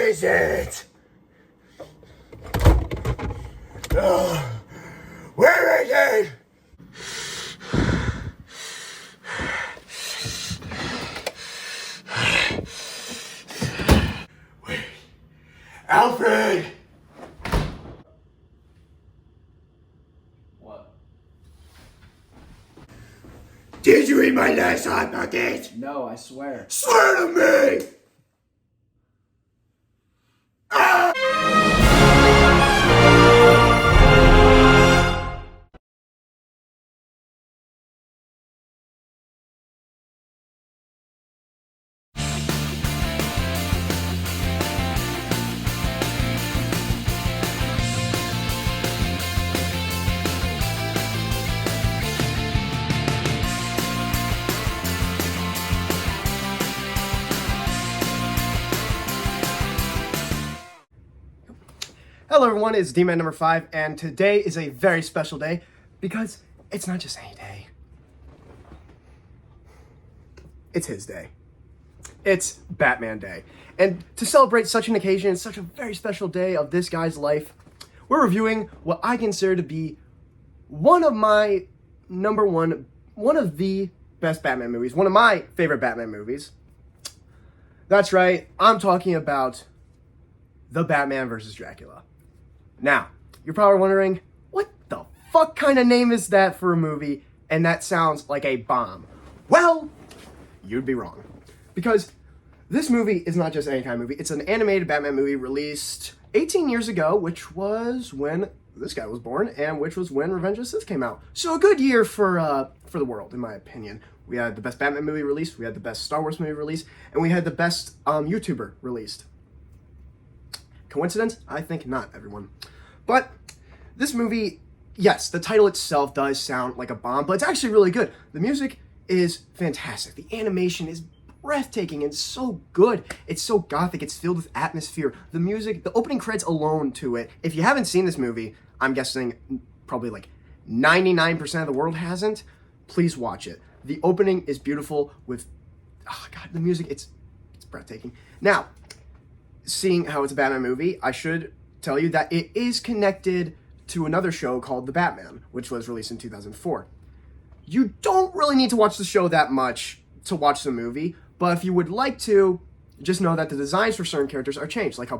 is it? Where is it? Wait. Alfred! What? Did you eat my last hot nugget? No, I swear. Swear to me! Hello everyone, it's D-Man number 5, and today is a very special day because it's not just any day. It's his day. It's Batman Day. And to celebrate such an occasion, such a very special day of this guy's life, we're reviewing what I consider to be one of the best Batman movies, one of my favorite Batman movies. That's right, I'm talking about The Batman vs. Dracula. Now, you're probably wondering, what the fuck kind of name is that for a movie? And that sounds like a bomb. Well, you'd be wrong. Because this movie is not just any kind of movie. It's an animated Batman movie released 18 years ago, which was when this guy was born, and which was when Revenge of the Sith came out. So a good year for the world, in my opinion. We had the best Batman movie released, we had the best Star Wars movie released, and we had the best YouTuber released. Coincidence? I think not, everyone. But this movie, yes, the title itself does sound like a bomb, but it's actually really good. The music is fantastic. The animation is breathtaking and so good. It's so gothic. It's filled with atmosphere. The music, the opening credits alone to it. If you haven't seen this movie, I'm guessing probably like 99% of the world hasn't. Please watch it. The opening is beautiful with, oh God, the music, it's breathtaking. Now, seeing how it's a Batman movie, I should tell you that it is connected to another show called The Batman, which was released in 2004. You don't really need to watch the show that much to watch the movie, but if you would like to, just know that the designs for certain characters are changed, like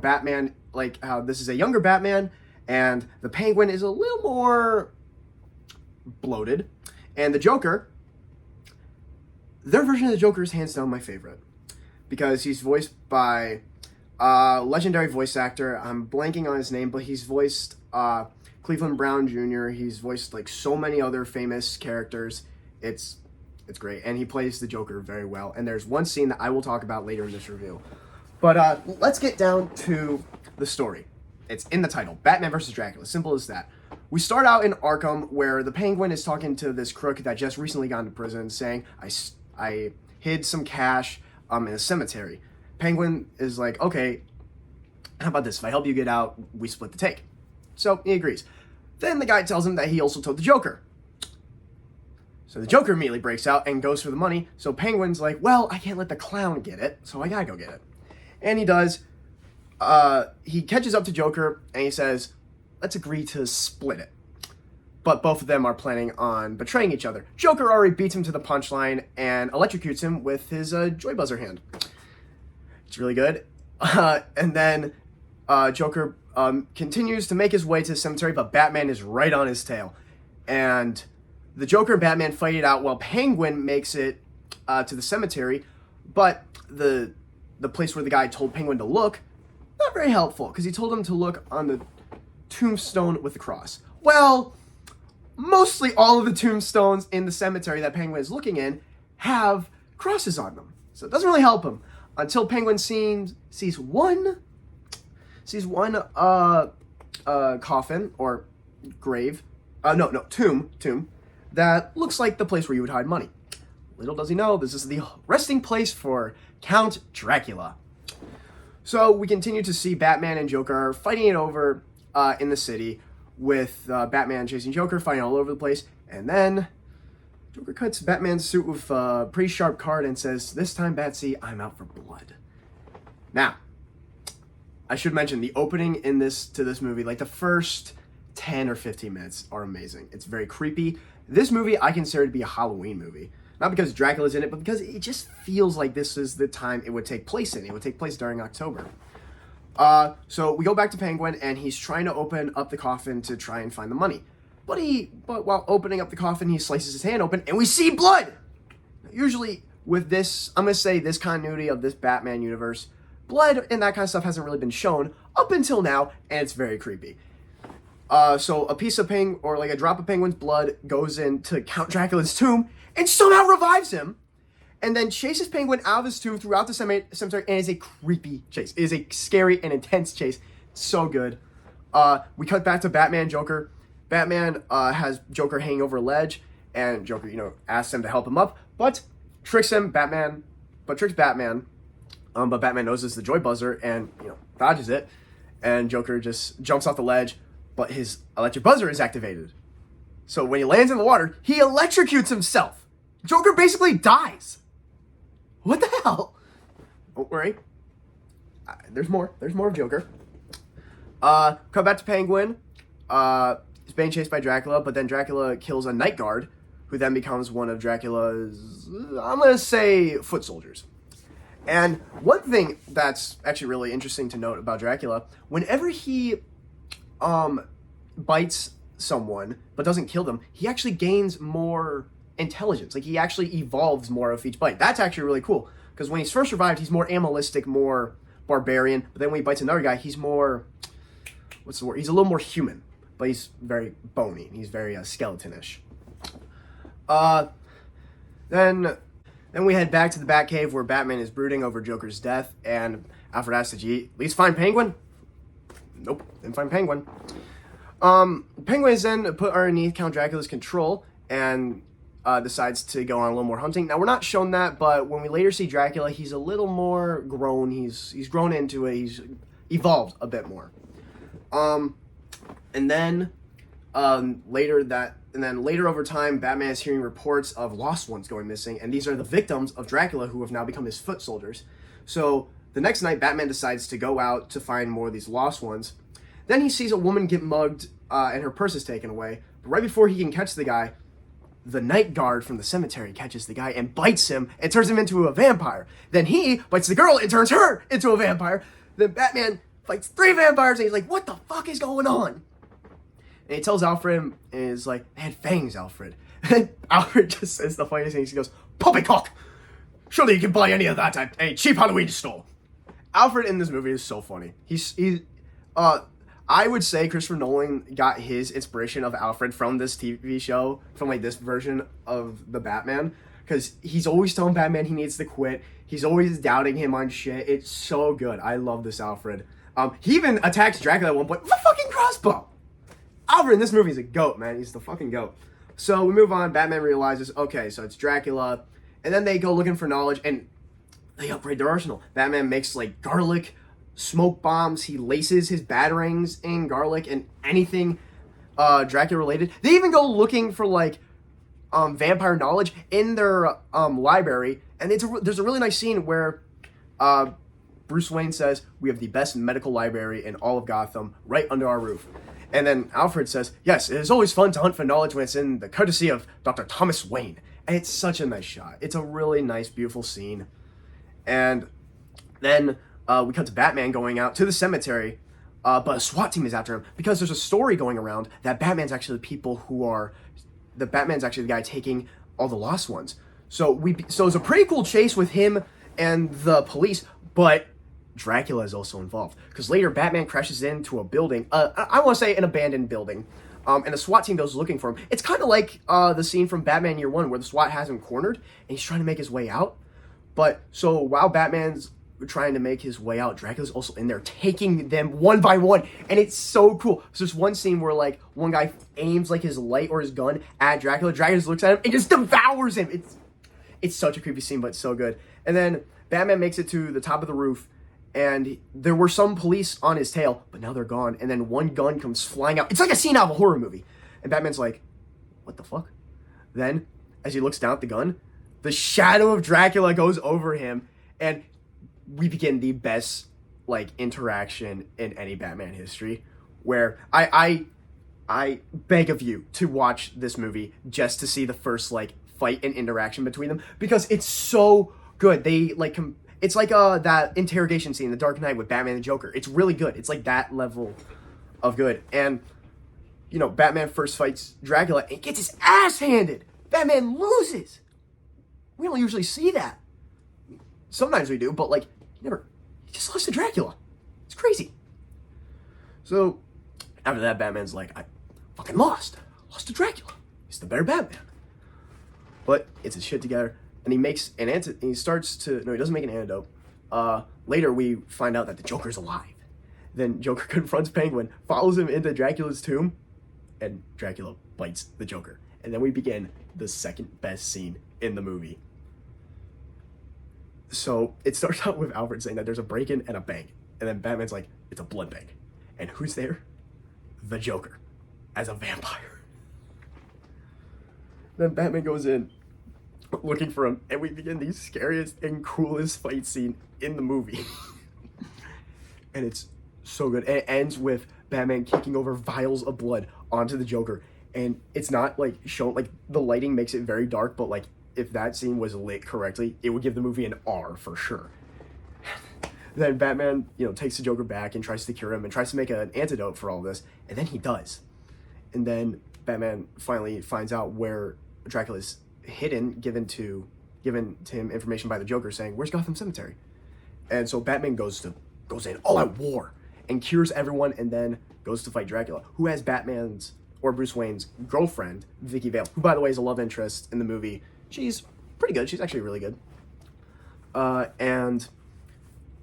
how this is a younger Batman, and the Penguin is a little more bloated, and the Joker, their version of the Joker is hands down my favorite, because he's voiced by legendary voice actor. I'm blanking on his name, but he's voiced Cleveland Brown Jr. He's voiced like so many other famous characters. It's great, and he plays the Joker very well. And there's one scene that I will talk about later in this review. But let's get down to the story. It's in the title, Batman vs. Dracula. Simple as that. We start out in Arkham, where the Penguin is talking to this crook that just recently got into prison, saying, I hid some cash in a cemetery. Penguin is like, okay, how about this? If I help you get out, we split the take. So he agrees. Then the guy tells him that he also told the Joker. So the Joker immediately breaks out and goes for the money. So Penguin's like, well, I can't let the clown get it, so I gotta go get it. And he does. He catches up to Joker and he says, let's agree to split it. But both of them are planning on betraying each other. Joker already beats him to the punchline and electrocutes him with his joy buzzer hand. It's really good. And then Joker continues to make his way to the cemetery, but Batman is right on his tail. And the Joker and Batman fight it out while Penguin makes it to the cemetery, but the place where the guy told Penguin to look, not very helpful, because he told him to look on the tombstone with the cross. Well, mostly all of the tombstones in the cemetery that Penguin is looking in have crosses on them. So it doesn't really help him. Until Penguin sees one coffin or grave, tomb that looks like the place where you would hide money. Little does he know, this is the resting place for Count Dracula. So we continue to see Batman and Joker fighting it over in the city, with Batman chasing Joker, fighting all over the place, and then Joker cuts Batman's suit with a pretty sharp card and says, this time, Batsy, I'm out for blood. Now, I should mention the opening in this movie, like the first 10 or 15 minutes are amazing. It's very creepy. This movie I consider to be a Halloween movie. Not because Dracula's in it, but because it just feels like this is the time it would take place in. It would take place during October. So we go back to Penguin, and he's trying to open up the coffin to try and find the money. But while opening up the coffin, he slices his hand open, and we see blood! Usually, with this, I'm going to say this continuity of this Batman universe, blood and that kind of stuff hasn't really been shown up until now, and it's very creepy. So a piece of a drop of Penguin's blood goes into Count Dracula's tomb, and somehow revives him, and then chases Penguin out of his tomb throughout the cemetery, and it's a creepy chase. It is a scary and intense chase. It's so good. We cut back to Batman, Joker. Batman has Joker hanging over a ledge, and Joker, asks him to help him up, but tricks Batman. But Batman knows it's the joy buzzer and, dodges it, and Joker just jumps off the ledge, but his electric buzzer is activated. So when he lands in the water, he electrocutes himself. Joker basically dies. What the hell? Don't worry. There's more. There's more of Joker. Come back to Penguin. He's being chased by Dracula, but then Dracula kills a night guard, who then becomes one of Dracula's, I'm going to say, foot soldiers. And one thing that's actually really interesting to note about Dracula, whenever he bites someone but doesn't kill them, he actually gains more intelligence. Like, he actually evolves more of each bite. That's actually really cool, because when he's first revived, he's more animalistic, more barbarian, but then when he bites another guy, he's more, what's the word? He's a little more human, but he's very bony. He's very skeletonish. Then we head back to the Batcave, where Batman is brooding over Joker's death, and Alfred asks, did you at least find Penguin? Nope, didn't find Penguin. Penguin is then put underneath Count Dracula's control, and decides to go on a little more hunting. Now, we're not shown that, but when we later see Dracula, he's a little more grown. He's grown into it. He's evolved a bit more. And then later over time, Batman is hearing reports of lost ones going missing, and these are the victims of Dracula who have now become his foot soldiers. So the next night, Batman decides to go out to find more of these lost ones. Then he sees a woman get mugged, and her purse is taken away. But right before he can catch the guy, the night guard from the cemetery catches the guy and bites him and turns him into a vampire. Then he bites the girl and turns her into a vampire. Then Batman fights 3 vampires, and he's like, what the fuck is going on? And he tells Alfred, and he's like, they had fangs, Alfred. And Alfred just says the funniest thing. He goes, poppycock! Surely you can buy any of that at a cheap Halloween store. Alfred in this movie is so funny. I would say Christopher Nolan got his inspiration of Alfred from this TV show, from like this version of the Batman, because he's always telling Batman he needs to quit. He's always doubting him on shit. It's so good. I love this Alfred. He even attacks Dracula at one point with a fucking crossbow. Alfred in this movie is a goat, man. He's the fucking goat. So we move on. Batman realizes, okay, so it's Dracula. And then they go looking for knowledge, and they upgrade their arsenal. Batman makes like garlic smoke bombs. He laces his batarangs in garlic and anything Dracula related. They even go looking for like vampire knowledge in their library, and there's a really nice scene where Bruce Wayne says, we have the best medical library in all of Gotham right under our roof. And then Alfred says, yes, it is always fun to hunt for knowledge when it's in the courtesy of Dr. Thomas Wayne. And it's such a nice shot. It's a really nice, beautiful scene. And then we cut to Batman going out to the cemetery, but a SWAT team is after him, because there's a story going around that Batman's actually Batman's actually the guy taking all the lost ones. So it's a pretty cool chase with him and the police, but Dracula is also involved, because later Batman crashes into a building, I want to say an abandoned building, and the SWAT team goes looking for him. It's kind of like the scene from Batman Year One where the SWAT has him cornered and he's trying to make his way out. But so while Batman's trying to make his way out, Dracula's also in there taking them one by one, and it's so cool. So there's one scene where like one guy aims like his light or his gun at Dracula. Dracula just looks at him and just devours him. It's such a creepy scene, but it's so good. And then Batman makes it to the top of the roof, and there were some police on his tail, but now they're gone. And then one gun comes flying out. It's like a scene out of a horror movie. And Batman's like, what the fuck? Then, as he looks down at the gun, the shadow of Dracula goes over him, and we begin the best like interaction in any Batman history, where I beg of you to watch this movie just to see the first like fight and interaction between them, because it's so good. They like it's like that interrogation scene in The Dark Knight with Batman and Joker. It's really good. It's like that level of good. And you know, Batman first fights Dracula and gets his ass handed. Batman loses. We don't usually see that. Sometimes we do, but like never. He just lost to Dracula. It's crazy. So after that, Batman's like, I fucking lost to Dracula. He's the better Batman. But gets his shit together, and he makes an antidote. He starts to no, he doesn't make an antidote. Later, we find out that the Joker's alive. Then Joker confronts Penguin, follows him into Dracula's tomb, and Dracula bites the Joker. And then we begin the second best scene in the movie. So it starts out with Alfred saying that there's a break-in and a bank, and then Batman's like, it's a blood bank. And who's there? The Joker, as a vampire. Then Batman goes in, looking for him, and we begin the scariest and coolest fight scene in the movie. And it's so good. And it ends with Batman kicking over vials of blood onto the Joker. And it's not like shown, like the lighting makes it very dark, but like if that scene was lit correctly, it would give the movie an R for sure. Then Batman, you know, takes the Joker back and tries to cure him and tries to make an antidote for all this. And then he does. And then Batman finally finds out where Dracula's hidden, given to him information by the Joker saying, where's Gotham Cemetery? And so Batman goes in all out war and cures everyone, and then goes to fight Dracula, who has Batman's or Bruce Wayne's girlfriend, Vicky Vale, who by the way is a love interest in the movie. She's pretty good. She's actually really good. And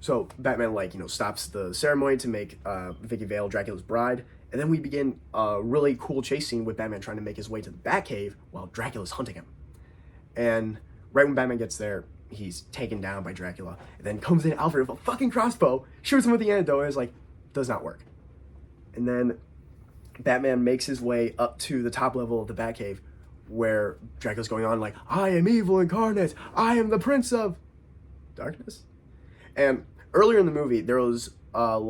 so Batman, like, you know, stops the ceremony to make Vicky Vale Dracula's bride. And then we begin a really cool chase scene with Batman trying to make his way to the Batcave while Dracula's hunting him. And right when Batman gets there, he's taken down by Dracula. And then comes in Alfred with a fucking crossbow, shoots him with the antidote, and is like, does not work. And then Batman makes his way up to the top level of the Batcave, where Dracula's going on like, I am evil incarnate, I am the Prince of Darkness. And earlier in the movie, there was a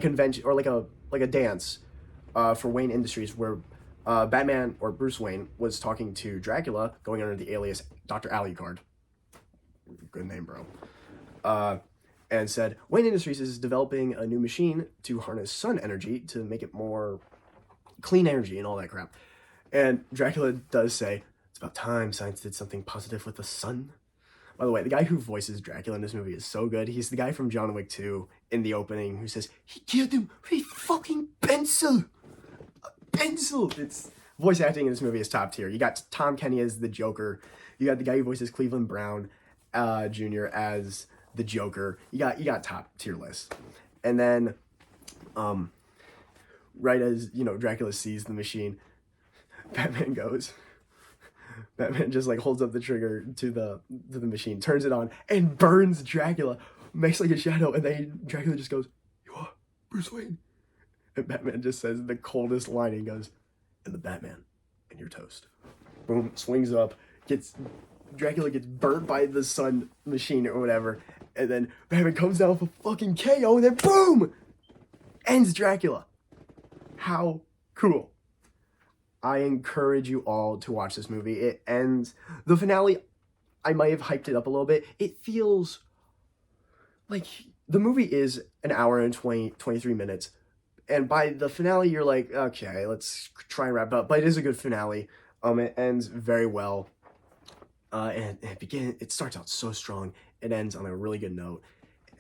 convention or like a dance for Wayne Industries where Batman or Bruce Wayne was talking to Dracula, going under the alias Dr. Alucard. Good name, bro. And said, Wayne Industries is developing a new machine to harness sun energy to make it more clean energy and all that crap. And Dracula does say, it's about time science did something positive with the sun. By the way, the guy who voices Dracula in this movie is so good. He's the guy from John Wick 2 in the opening who says, he killed him with a fucking pencil. A pencil. It's voice acting in this movie is top tier. You got Tom Kenny as the Joker. You got the guy who voices Cleveland Brown Jr. as the Joker. You got top tier list. And then right as, you know, Dracula sees the machine, Batman just like holds up the trigger to the machine, turns it on, and burns Dracula, makes like a shadow, and then Dracula just goes, you are Bruce Wayne. And Batman just says the coldest line, and goes, and the Batman, and you're toast. Boom, swings up, Dracula gets burnt by the sun machine or whatever, and then Batman comes down with a fucking KO, and then boom! Ends Dracula. How cool. I encourage you all to watch this movie. It ends, the finale, I might have hyped it up a little bit. It feels like the movie is an hour and 23 minutes. And by the finale, you're like, okay, let's try and wrap up. But it is a good finale. It ends very well. And it starts out so strong. It ends on a really good note.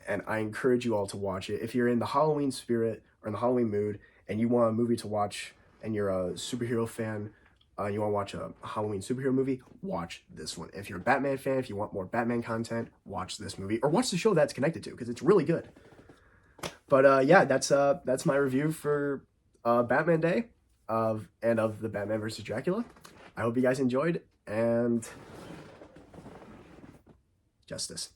And I encourage you all to watch it. If you're in the Halloween spirit or in the Halloween mood and you want a movie to watch, and you're a superhero fan, you want to watch a Halloween superhero movie, watch this one. If you're a Batman fan, if you want more Batman content, watch this movie. Or watch the show that's connected to, because it's really good. But yeah, that's my review for Batman Day of the Batman vs. Dracula. I hope you guys enjoyed, and justice.